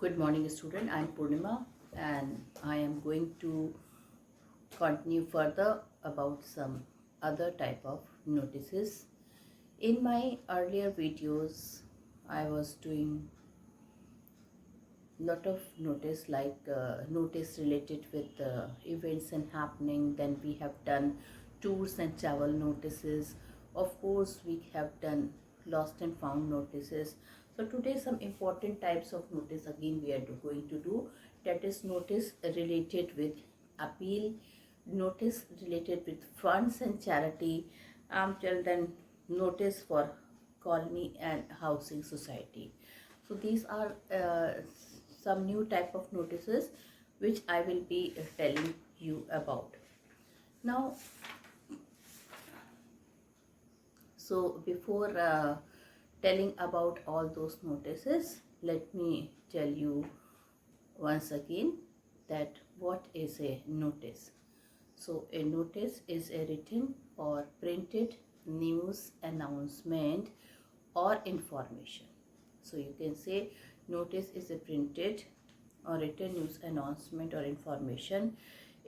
Good morning, student. I am Purnima and I am going to continue further about some other type of notices. In my earlier videos, I was doing lot of notice notice related with events and happening. Then we have done tours and travel notices. Of course, we have done lost and found notices. So today some important types of notice again we are going to do, that is notice related with appeal, notice related with funds and charity, till then notice for colony and housing society. So these are some new type of notices which I will be telling you about. Now, so before telling about all those notices, let me tell you once again that what is a notice. So a notice is a written or printed news announcement or information. So you can say notice is a printed or written news announcement or information.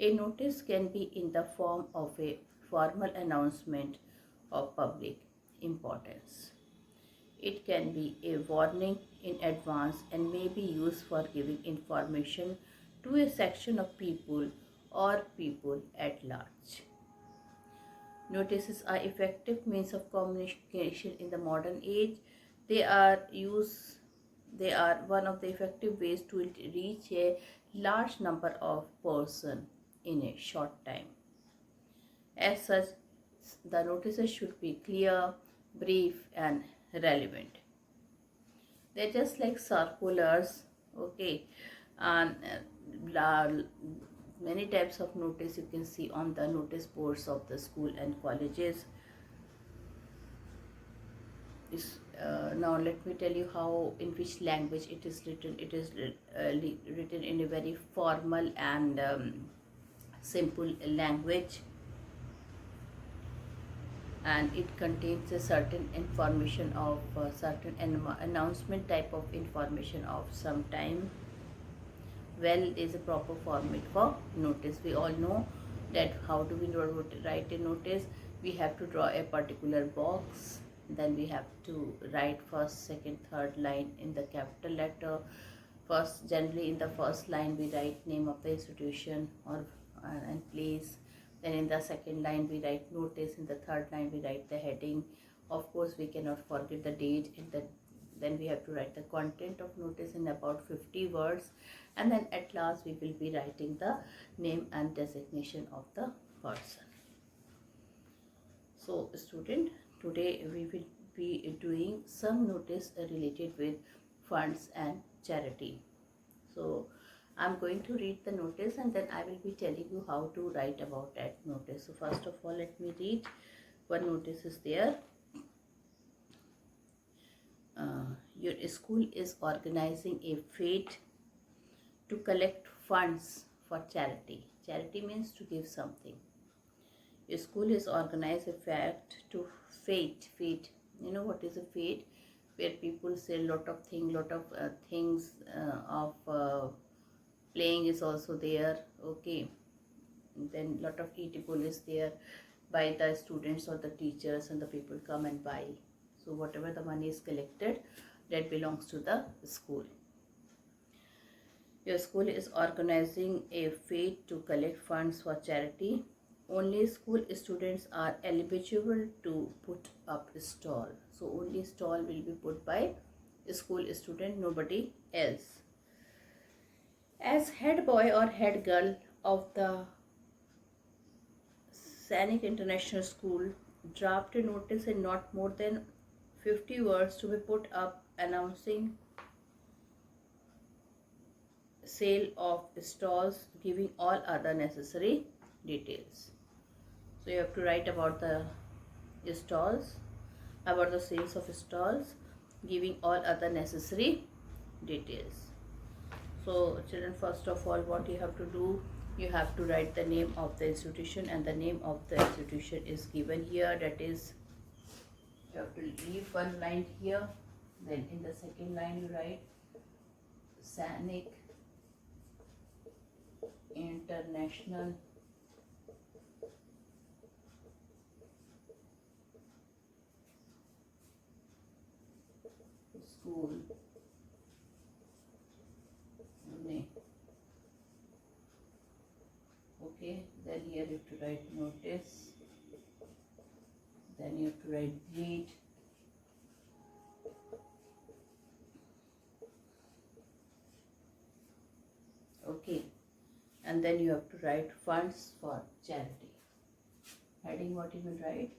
A notice can be in the form of a formal announcement of public importance. It can be a warning in advance and may be used for giving information to a section of people or people at large. Notices are effective means of communication in the modern age. They are one of the effective ways to reach a large number of persons in a short time. As such, the notices should be clear, brief and relevant. They're just like circulars, okay, and many types of notice you can see on the notice boards of the school and colleges. Now let me tell you how, in which language it is written. It is written in a very formal and simple language, and it contains a certain information of certain announcement type of information of some time. Well, is a proper format for notice. We all know that how do we write a notice. We have to draw a particular box, then we have to write first, second, third line in the capital letter. First, generally in the first line we write name of the institution or and place. Then in the second line we write notice. In the third line we write the heading. Of course, we cannot forget the date. Then we have to write the content of notice in about 50 words, and then at last we will be writing the name and designation of the person. So student, today we will be doing some notice related with funds and charity. So I'm going to read the notice and then I will be telling you how to write about that notice. So first of all, let me read what notice is there. Your school is organizing a fete to collect funds for charity. Charity means to give something. Your school is organized a fete. You know what is a fete? Where people sell lot of things of playing is also there. Okay, then lot of eatable is there by the students or the teachers, and the people come and buy. So whatever the money is collected, that belongs to the school. Your school is organizing a fete to collect funds for charity. Only school students are eligible to put up a stall. So only stall will be put by a school student, nobody else. As head boy or head girl of the Sainik International School, draft a notice in not more than 50 words to be put up announcing sale of stalls, giving all other necessary details. So you have to write about the stalls, about the sales of stalls, giving all other necessary details. So children, first of all, what you have to do, you have to write the name of the institution, and the name of the institution is given here. That is, you have to leave one line here, then in the second line you write Sanic International School, Pune. Okay, then here you have to write notice, then you have to write grade, okay, and then you have to write funds for charity. Heading what you will write?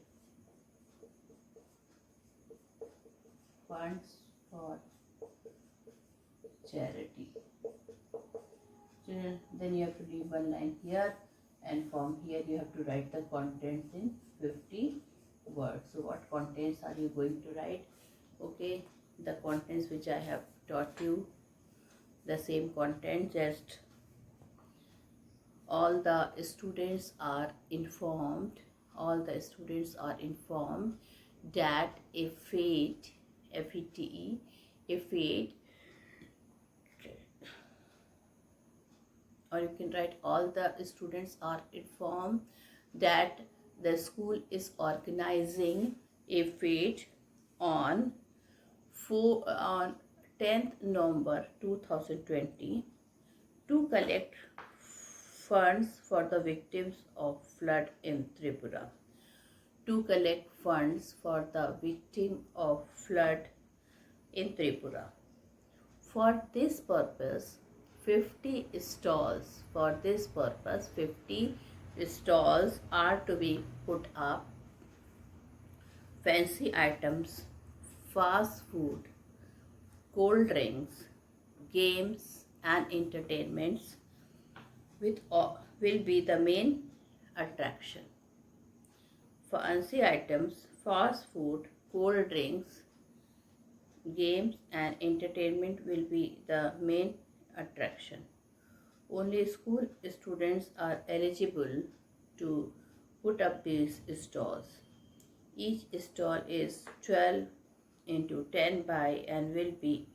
Funds for charity. Then you have to leave one line here, and from here you have to write the contents in 50 words. So what contents are you going to write? Okay, the contents which I have taught you, the same content, just all the students are informed that a fate, F-E-T-E, a fate, or you can write all the students are informed that the school is organizing a fete on 10th November 2020 to collect funds for the victims of flood in Tripura. To collect funds for the victim of flood in Tripura. For this purpose, 50 stalls are to be put up. Fancy items, fast food, cold drinks, games and entertainments will be the main attraction. Fancy items, fast food, cold drinks, games and entertainment will be the main attraction. Only school students are eligible to put up these stalls. Each stall is 12 into 10 by and will be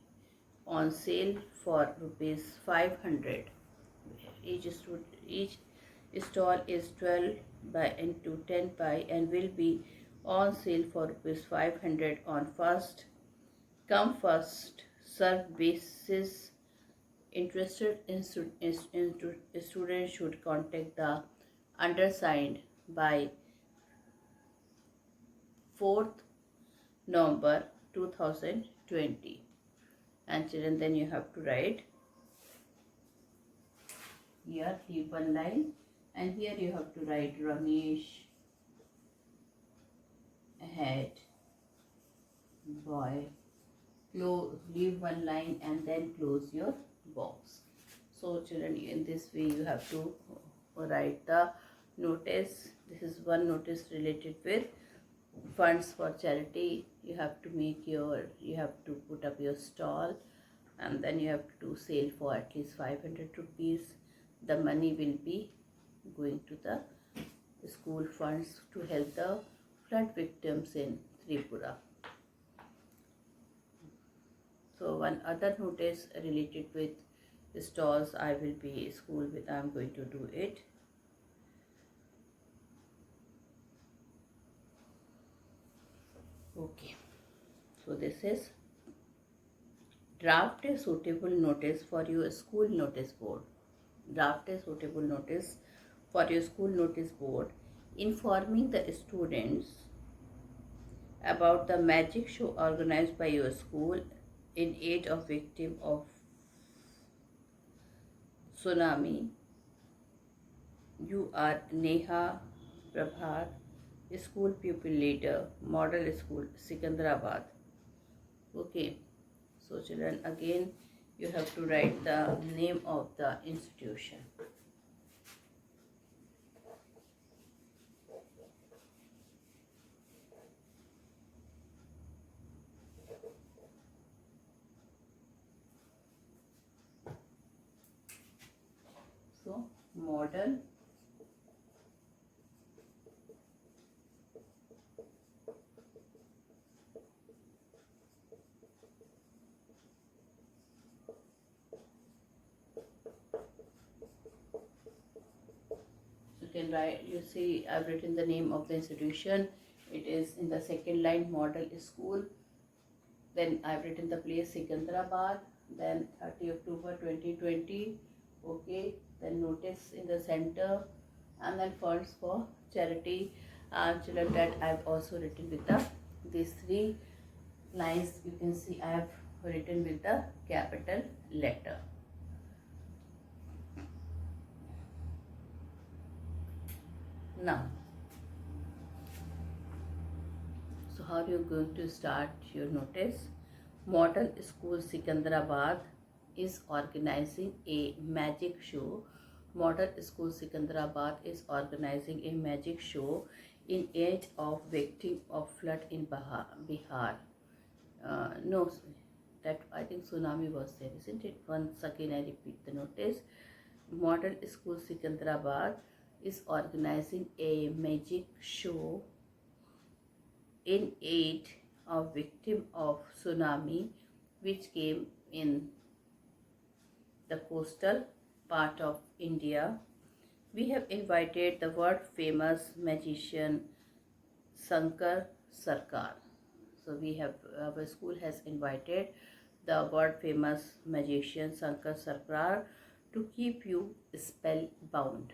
on sale for rupees 500. Each stall is 12 by into 10 by and will be on sale for rupees 500 on first come first served basis. Interested students should contact the undersigned by 4th November 2020. And children, then you have to write here, leave one line, and here you have to write Ramesh had boy. Leave one line and then close your box. So children, in this way you have to write the notice. This is one notice related with funds for charity. You have to put up your stall, and then you have to do sale for at least 500 rupees. The money will be going to the school funds to help the flood victims in Tripura. So one other notice related with stalls, I am going to do it. Okay, so this is draft a suitable notice for your school notice board. Draft a suitable notice for your school notice board informing the students about the magic show organized by your school in aid of victim of tsunami. You are Neha Prabhat, school pupil leader, model school, Sikandrabad. Okay, so children, again you have to write the name of the institution. So, model you see I've written the name of the institution. It is in the second line, Model School. Then I've written the place, Sikandrabad. Then 30 October 2020. Okay. Then notice in the center, and then funds for charity. Children, that I've also written with these three lines. You can see I have written with the capital letter. Now, so how are you going to start your notice? Model School Sikandrabad is organizing a magic show. Model School Sikandrabad is organizing a magic show in aid of victim of flood in Bihar. No, that I think tsunami was there, isn't it? Once again I repeat the notice. Model School Sikandrabad is organizing a magic show in aid of victim of tsunami which came in the coastal part of India. We have invited the world famous magician Shankar Sarkar. So our school has invited the world famous magician Shankar Sarkar to keep you spellbound.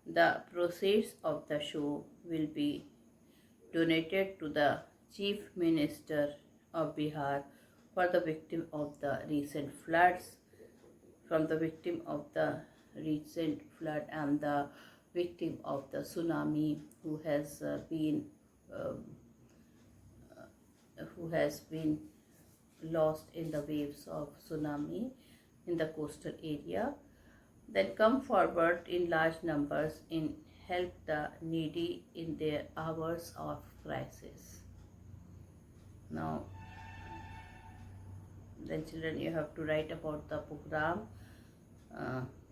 The proceeds of the show will be donated to the Chief Minister of Bihar for the victim of the recent floods, from the victim of the recent flood and the victim of the tsunami who has been lost in the waves of tsunami in the coastal area. Then come forward in large numbers in help the needy in their hours of crisis. Now, then children, you have to write about the program.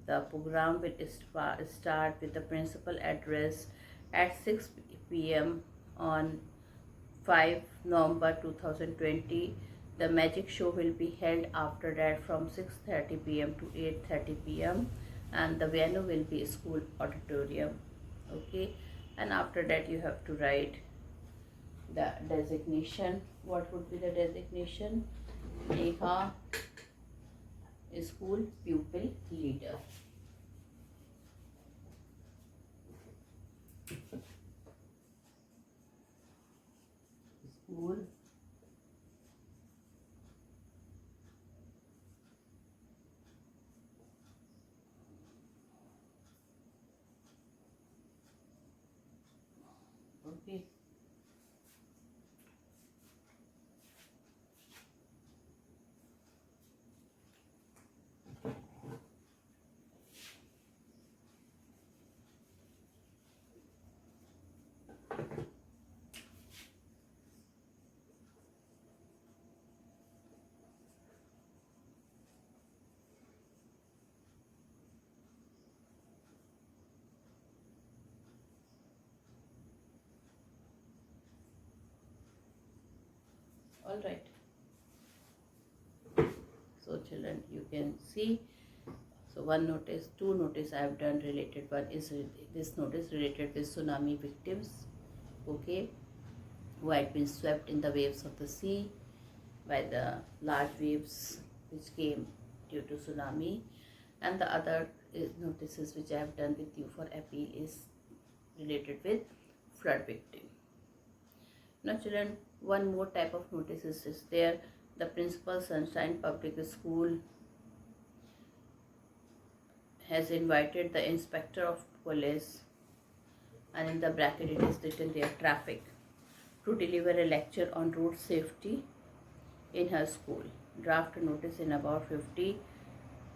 The program will start with the principal address at 6 p.m. on 5 November 2020. The magic show will be held after that from 6:30 p.m. to 8:30 p.m. and the venue will be school auditorium. Okay, and after that you have to write the designation. What would be the designation? Neha, school pupil leader. School okay. All right. So children, you can see. So one notice, two notice I have done related. One is this notice related with tsunami victims. Okay, who had been swept in the waves of the sea by the large waves which came due to tsunami. And the other notices which I have done with you for appeal is related with flood victim. Now children, one more type of notices is there. The Principal Sunshine Public School has invited the Inspector of Police, and in the bracket it is written there traffic, to deliver a lecture on road safety in her school. Draft notice in about 50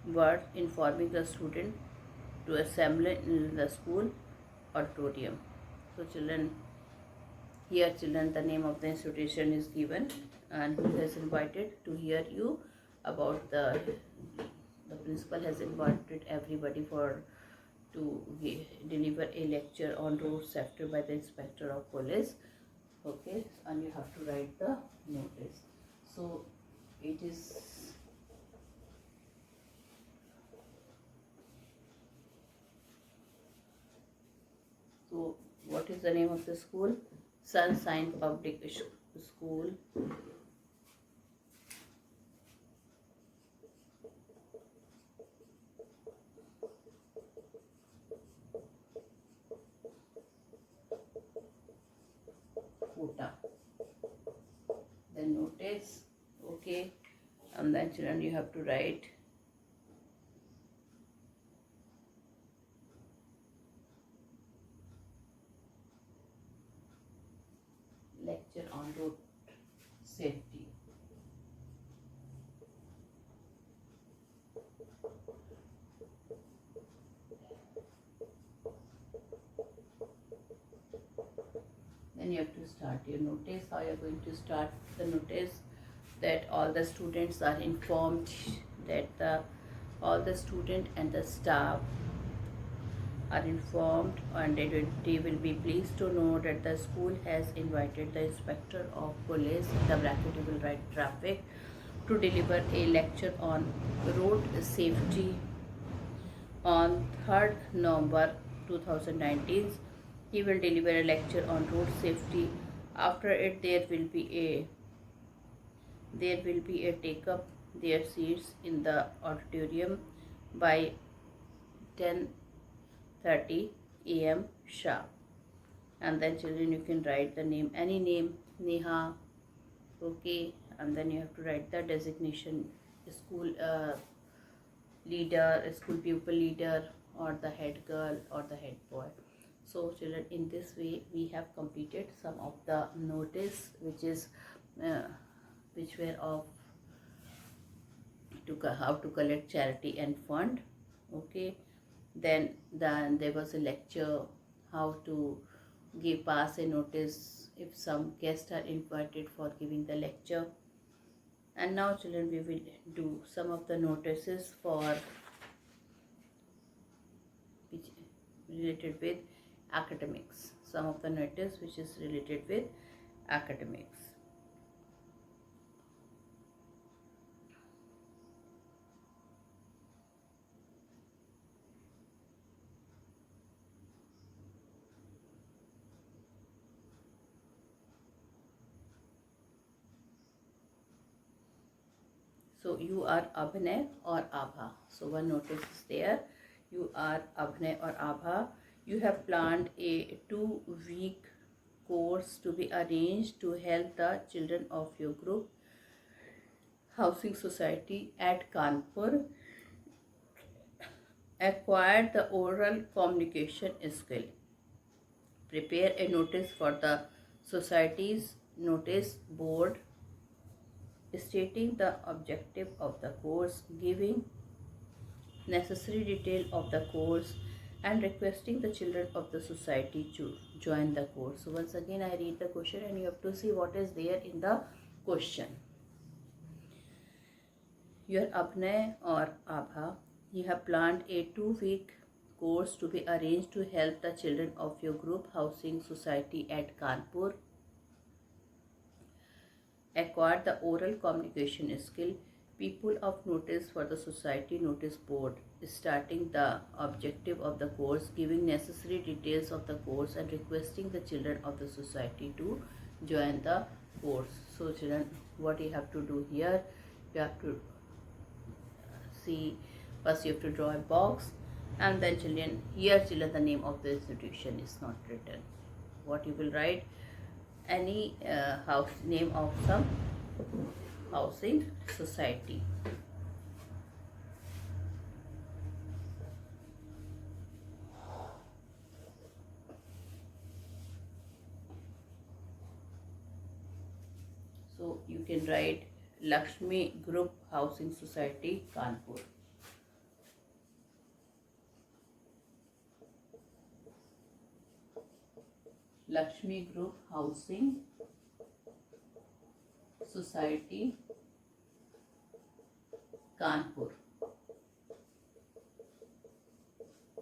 words informing the student to assemble in the school auditorium. So children, here children, the name of the institution is given and who has invited to hear you about the principal has invited everybody to deliver a lecture on road safety by the Inspector of Police. Okay, and you have to write the notice. So it is is the name of the school? Sunshine Public School. Kota. Then notice, okay, and then children you have to write lecture on road safety. Then you have to start your notice. How you are going to start the notice? That all the students are informed, that all the student and the staff are informed, and they will be pleased to know that the school has invited the inspector of police, the bracket you will write traffic, to deliver a lecture on road safety on 3rd November 2019. He will deliver a lecture on road safety. After it there will be a take up their seats in the auditorium by 10:30 a.m. sharp. And then children you can write the name, any name, Neha, okay, and then you have to write the designation, school leader, school pupil leader, or the head girl or the head boy. So children, in this way we have completed some of the notice which were of how to collect charity and fund, okay. Then there was a lecture how to pass a notice if some guests are invited for giving the lecture. And now children we will do some of the notices for which related with academics, some of the notice which is related with academics. So you are Abhinay or Abha. So one notice is there. You are Abhinay or Abha. You have planned a 2-week course to be arranged to help the children of your group housing society at Kanpur acquire the oral communication skill. Prepare a notice for the society's notice board stating the objective of the course, giving necessary detail of the course, and requesting the children of the society to join the course. So once again I read the question and you have to see what is there in the question. You are Abhinay or Abha. You have planned a 2-week course to be arranged to help the children of your group housing society at Kanpur acquire the oral communication skill. People of notice for the society notice board starting the objective of the course, giving necessary details of the course, and requesting the children of the society to join the course. So children, what you have to do here, you have to see, first you have to draw a box, and then children, here children the name of the institution is not written. What you will write, any house name of some housing society. So you can write Lakshmi Group Housing Society, Kanpur. Lakshmi Group Housing Society, Kanpur.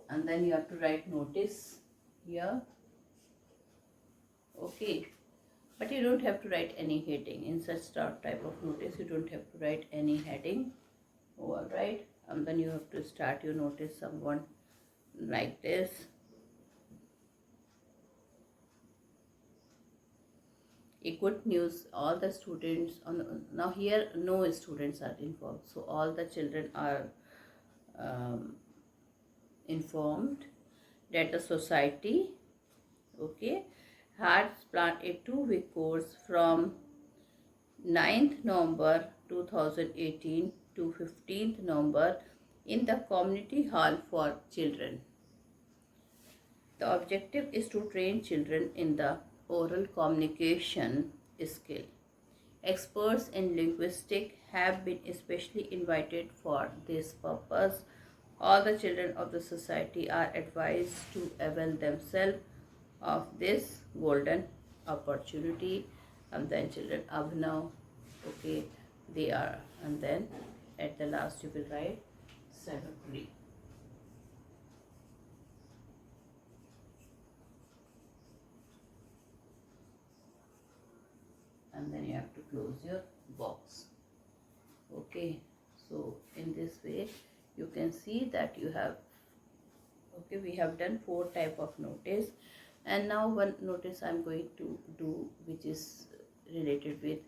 And then you have to write notice here, okay. But you don't have to write any heading. In such type of notice, you don't have to write any heading. Alright. And then you have to start your notice someone like this. a good news, all the students now here no students are involved, so all the children are um, informed that the society, okay, had planned a 2-week course from 9th November 2018 to 15th November in the community hall for children. The objective is to train children in the oral communication skill. Experts in linguistics have been especially invited for this purpose. All the children of the society are advised to avail themselves of this golden opportunity. And then children Abhinav, okay, they are, and then at the last you will write Savitri. And then you have to close your box. Okay, so in this way you can see that you have, okay, we have done 4 type of notice, and now one notice I am going to do which is related with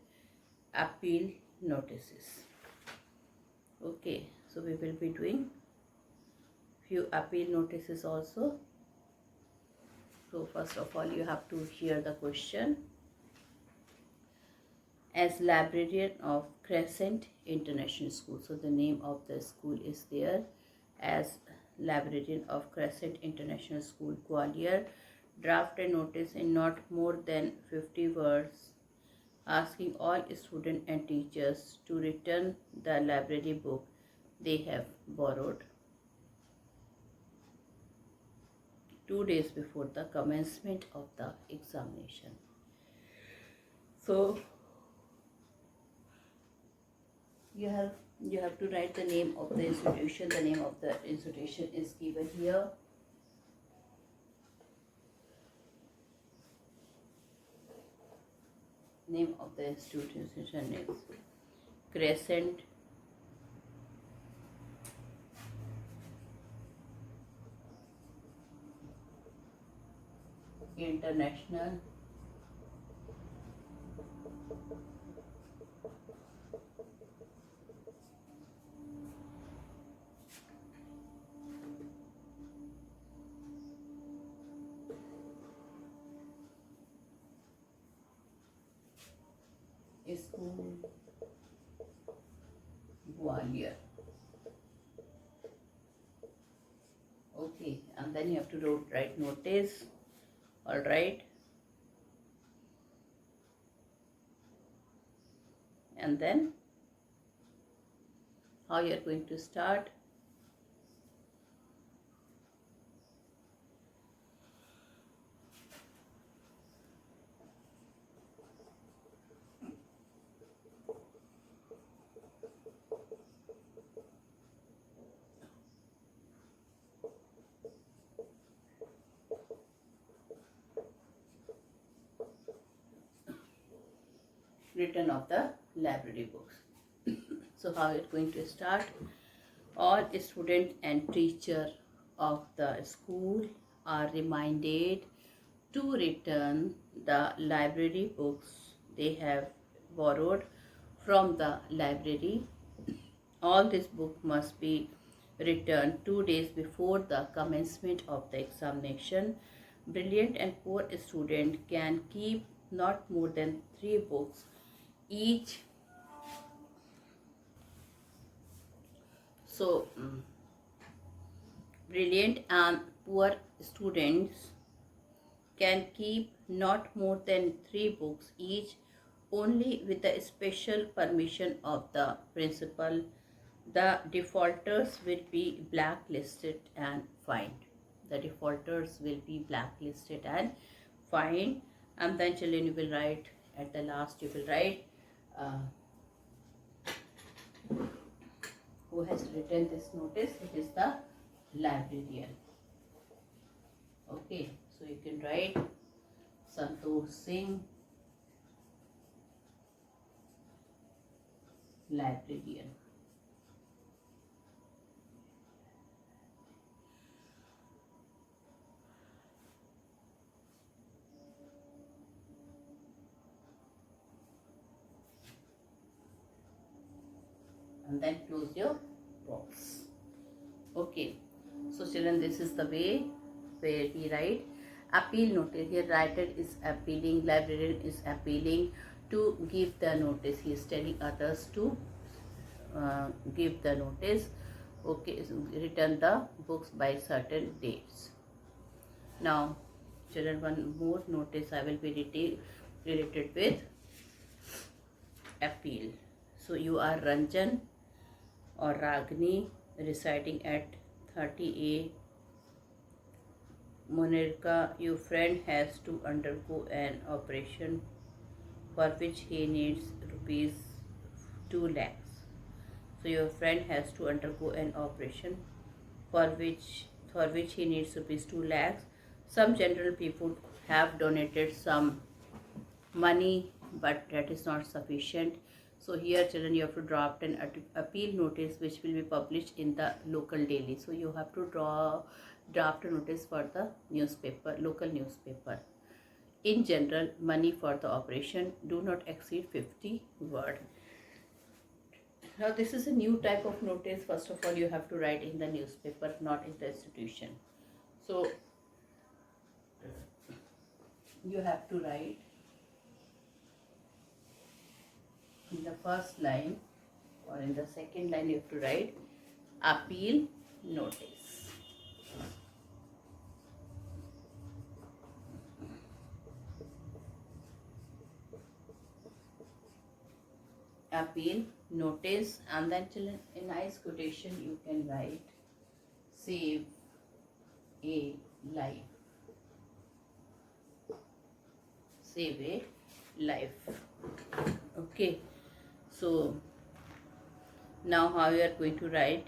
appeal notices. Okay, so we will be doing few appeal notices also. So first of all you have to hear the question. As librarian of Crescent International School, so the name of the school is there, as librarian of Crescent International School, Gwalior, draft a notice in not more than 50 words asking all students and teachers to return the library book they have borrowed 2 days before the commencement of the examination. So you have to write the name of the institution. The name of the institution is given here. Name of the institution is Crescent International School, Gwalior. Okay, and then you have to write notice. All right, and then how you are going to start. Return of the library books. So how it's going to start. All students and teachers of the school are reminded to return the library books they have borrowed from the library. All this book must be returned 2 days before the commencement of the examination. Brilliant and poor student can keep not more than 3 books each. So brilliant and poor students can keep not more than 3 books each, only with the special permission of the principal. The defaulters will be blacklisted and fined. The defaulters will be blacklisted and fined. And then children, you will write at the last, you will write who has written this notice. It is the librarian. Okay, so you can write Santosh Singh, librarian. and then close your box. Okay, so children, this is the way where we write appeal notice. Here writer is appealing, librarian is appealing to give the notice. He is telling others to give the notice. Okay, so return the books by certain dates. Now children, one more notice I will be related with appeal. So you are Ranjan or Ragini residing at 30A Monarcha. Your friend has to undergo an operation for which he needs rupees 2 lakhs. So your friend has to undergo an operation for which he needs rupees 2 lakhs. Some general people have donated some money, but that is not sufficient. So here children, you have to draft an appeal notice which will be published in the local daily. So you have to draft a notice for the newspaper, local newspaper. In general, money for the operation do not exceed 50 words. Now this is a new type of notice. First of all, you have to write in the newspaper, not in the institution. So you have to write in the first line, or in the second line you have to write appeal notice. Appeal notice, and then children, a nice quotation you can write, save a life. Save a life. Okay, so now how you are going to write?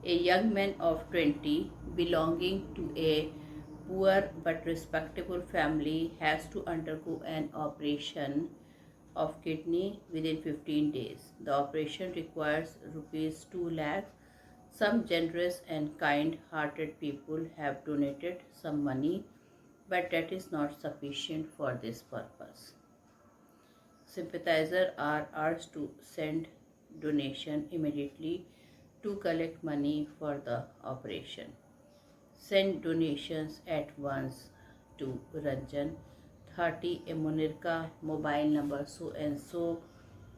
A young man of 20 belonging to a poor but respectable family has to undergo an operation of kidney within 15 days. The operation requires rupees 2 lakhs. Some generous and kind-hearted people have donated some money, but that is not sufficient for this purpose. Sympathizers are urged to send donation immediately to collect money for the operation. Send donations at once to Ranjan, 30 a Monarcha, mobile number so and so.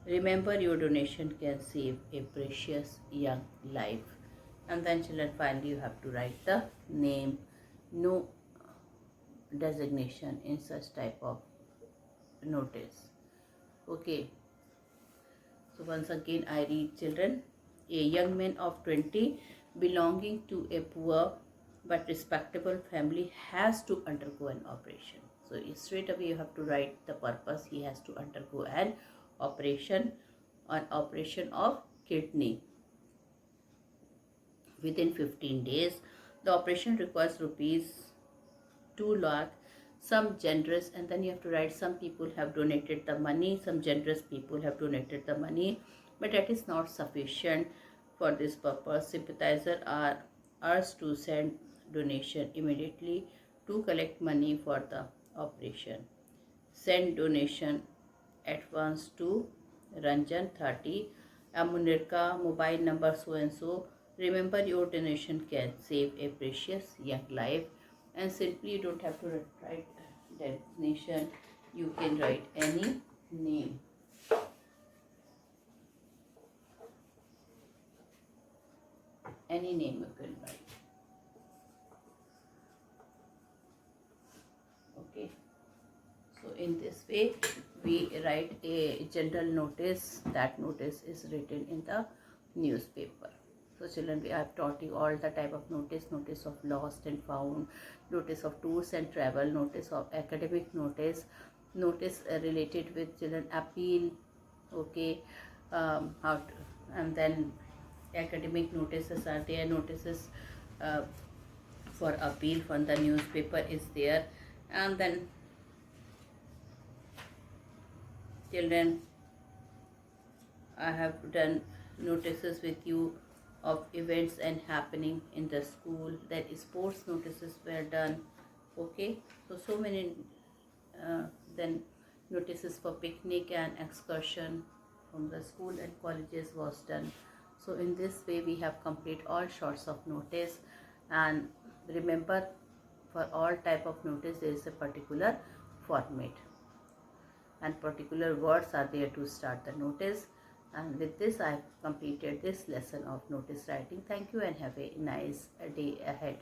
Remember, your donation can save a precious young life. And then children, finally you have to write the name. No designation in such type of notice. Okay, so once again I read, children. A young man of 20 belonging to a poor but respectable family has to undergo an operation. So straight away you have to write the purpose. He has to undergo an operation of kidney within 15 days. The operation requires rupees 2 lakh. Some generous, and then you have to write, some people have donated the money, some generous people have donated the money, but that is not sufficient for this purpose. Sympathizers are urged to send donation immediately to collect money for the operation. Send donation at once to Ranjan, 30, Amunirka, mobile number so and so. Remember, your donation can save a precious young life. And simply you don't have to write designation, you can write any name. Any name you can write. Okay, so in this way we write a general notice. That notice is written in the newspaper. So children, we have taught you all the type of notice: notice of lost and found, notice of tours and travel, notice of academic notice, notice related with children appeal. Okay, and then academic notices are there. Notices for appeal from the newspaper is there, and then children, I have done notices with you of events and happening in the school. That sports notices were done. Okay, so many then notices for picnic and excursion. from the school and colleges was done. So in this way we have complete all sorts of notice. And remember, for all type of notice there is a particular format and particular words are there to start the notice. And with this I have completed this lesson of notice writing. Thank you and have a nice day ahead.